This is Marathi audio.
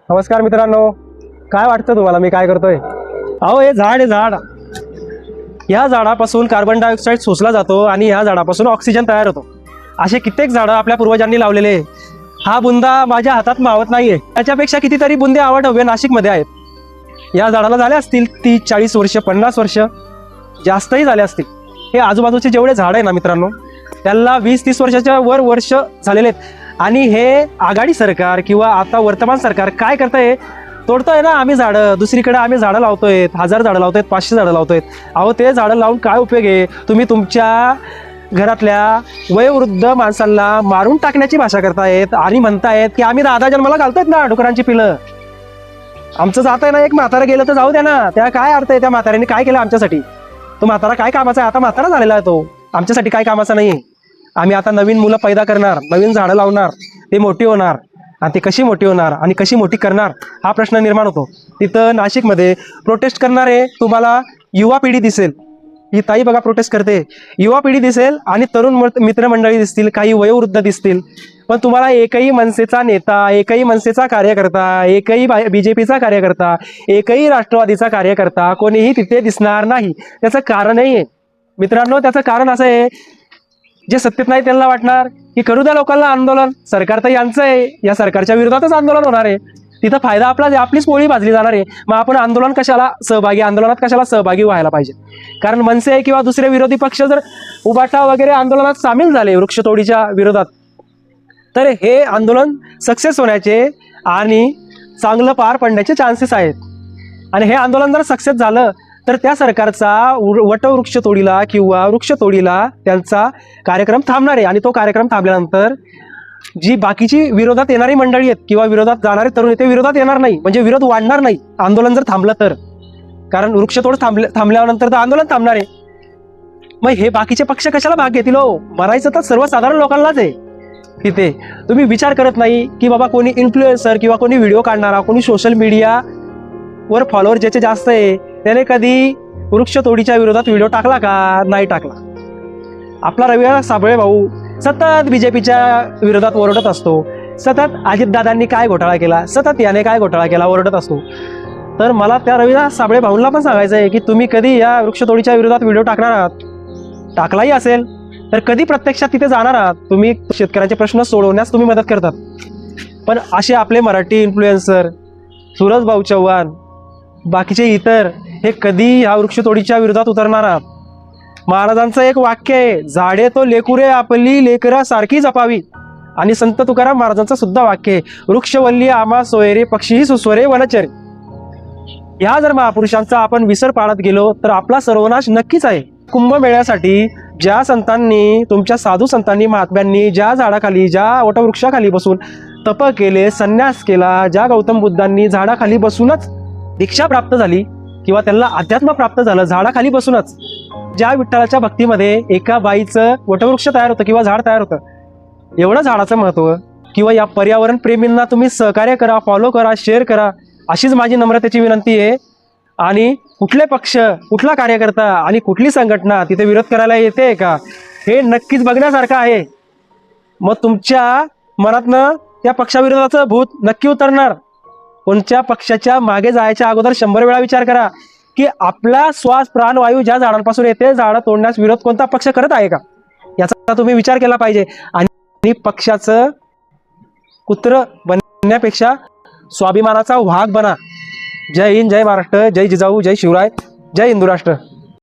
नमस्कार मित्रांनो, काय वाटतं तुम्हाला मी काय करतोय? अहो हे झाड आहे, झाड. या झाडापासून कार्बन डायऑक्साईड शोषला जातो आणि या झाडापासून ऑक्सिजन तयार होतो. असे कित्येक झाडं आपल्या पूर्वजांनी लावलेले. हा बुंदा माझ्या हातात मावत नाहीये. त्याच्यापेक्षा कितीतरी बुंदे आवडवे नाशिकमध्ये आहेत. या झाडाला झाले असतील 30-40 वर्ष, 50 वर्ष, जास्तही झाले असतील. हे आजूबाजूचे जेवढे झाड आहे ना मित्रांनो, त्याला 20-30 वर्षाच्या वर वर्ष झालेले आहेत. आणि हे आघाडी सरकार किंवा आता वर्तमान सरकार काय करतंय? तोडतोय ना आम्ही झाडं. दुसरीकडे आम्ही झाडं लावतोय, 1000 झाडं लावतोय, 500 झाडं लावतोय. अहो ते झाडं लावून काय उपयोग आहे? तुम्ही तुमच्या घरातल्या वयोवृद्ध माणसांना मारून टाकण्याची भाषा करतायत आणि म्हणतायत की आम्ही 10 जन्माला घालतोय ना डुकरांची पिलं. आमचं जात आहे ना, एक म्हातारा गेलं तर जाऊ द्या ना. त्या काय अर्थ आहे? त्या म्हाताऱ्याने काय केलं आमच्यासाठी? तो म्हातारा काय कामाचा आहे? आता म्हातारा झालेला आहे तो, आमच्यासाठी काय कामाचा नाही आहे. आम्ही आता नवीन मुलं पैदा करणार, नवीन झाडं लावणार, ते मोठी होणार आणि ते कशी मोठी होणार आणि कशी मोठी करणार हा प्रश्न निर्माण होतो. तिथं नाशिकमध्ये प्रोटेस्ट करणारे तुम्हाला युवा पिढी दिसेल. ही ताई बघा प्रोटेस्ट करते. युवा पिढी दिसेल आणि तरुण मित्रमंडळी दिसतील, काही वयोवृद्ध दिसतील. पण तुम्हाला एकही मनसेचा नेता, एकही मनसेचा कार्यकर्ता, एकही BJPचा कार्यकर्ता, एकही राष्ट्रवादीचा कार्यकर्ता कोणीही तिथे दिसणार नाही. त्याचं कारणही आहे मित्रांनो. त्याचं कारण असं आहे, जे सत्तेत नाही त्यांना वाटणार की करू द्या लोकांना आंदोलन, सरकार तर यांचं आहे, या सरकारच्या विरोधातच आंदोलन होणार आहे, तिथं फायदा आपलीच पोळी भाजली जाणार आहे. मग आपण आंदोलनात कशाला सहभागी व्हायला पाहिजे? कारण मनसे किंवा दुसरे विरोधी पक्ष जर उबाटा वगैरे आंदोलनात सामील झाले वृक्षतोडीच्या विरोधात, तर हे आंदोलन सक्सेस होण्याचे आणि चांगलं पार पडण्याचे चान्सेस आहेत. आणि हे आंदोलन जर सक्सेस झालं तर त्या सरकारचा वटवृक्षतोडीला किंवा वृक्षतोडीला त्यांचा कार्यक्रम थांबणार आहे. आणि तो कार्यक्रम थांबल्यानंतर जी बाकीची विरोधात येणारी मंडळी आहेत किंवा विरोधात जाणारे तरुण ते विरोधात येणार नाही, म्हणजे विरोध वाढणार नाही आंदोलन जर थांबलं तर. कारण वृक्षतोड थांबल्यानंतर तर आंदोलन थांबणार आहे. मग हे बाकीचे पक्ष कशाला भाग घेतील? हो, मरायचं तर सर्वसाधारण लोकांनाच आहे. तिथे तुम्ही विचार करत नाही की बाबा कोणी इन्फ्लुएन्सर किंवा कोणी व्हिडिओ काढणारा, कोणी सोशल मीडियावर फॉलोअर ज्याचे जास्त आहे त्याने कधी वृक्षतोडीच्या विरोधात व्हिडिओ टाकला का? नाही टाकला. आपला रविवार साबळे भाऊ सतत BJPच्या विरोधात ओरडत असतो, सतत अजितदादांनी काय घोटाळा केला, सतत याने काय घोटाळा केला ओरडत असतो. तर मला त्या रविवार साबळे भाऊंना पण सांगायचं आहे की तुम्ही कधी या वृक्षतोडीच्या विरोधात व्हिडिओ टाकणार आहात? टाकलाही असेल तर कधी प्रत्यक्षात तिथे जाणार आहात? तुम्ही शेतकऱ्यांचे प्रश्न सोडवण्यास तुम्ही मदत करतात, पण असे आपले मराठी इन्फ्लुएन्सर सूरज भाऊ चव्हाण, बाकीचे इतर, हे कधी ह्या वृक्षतोडीच्या विरोधात उतरणार आहात? महाराजांचं एक वाक्य आहे, झाडे तो लेकुरे आपली लेकरा सारखी जपावी. आणि संत तुकाराम महाराजांचं सुद्धा वाक्य आहे, वृक्षवल्ली आम्हा सोयरे पक्षीही सुस्वरे वनचरे. ह्या जर महापुरुषांचा आपण विसर पाळत गेलो तर आपला सर्वनाश नक्कीच आहे. कुंभमेळ्यासाठी ज्या संतांनी, तुमच्या साधू संतांनी, महात्म्यांनी ज्या झाडाखाली, ज्या वटवृक्षाखाली बसून तप केले, संन्यास केला, ज्या गौतम बुद्धांनी झाडाखाली बसूनच दीक्षा प्राप्त झाली किंवा त्यांना अध्यात्म प्राप्त झालं झाडाखाली बसूनच, ज्या विठ्ठलाच्या भक्तीमध्ये एका बाईचं वटवृक्ष तयार होतं किंवा झाड तयार होतं, एवढं झाडाचं महत्त्व. किंवा या पर्यावरण प्रेमींना तुम्ही सहकार्य करा, फॉलो करा, शेअर करा, अशीच माझी नम्रतेची विनंती आहे. आणि कुठले पक्ष, कुठला कार्यकर्ता आणि कुठली संघटना तिथे विरोध करायला येते का, हे नक्कीच बघण्यासारखं आहे. मग तुमच्या मनातनं त्या पक्षाविरोधाचं भूत नक्की उतरणार. कोणत्या पक्षाच्या मागे जायच्या अगोदर 100 वेळा विचार करा की आपला श्वास प्राणवायू ज्या झाडांपासून येते, झाडं तोडण्यास विरोध कोणता पक्ष करत आहे का, याचा तुम्ही विचार केला पाहिजे. आणि पक्षाचं कुत्र बनण्यापेक्षा स्वाभिमानाचा वाहक बना. जय हिंद, जय महाराष्ट्र, जय जिजाऊ, जय शिवराय, जय हिंदू राष्ट्र.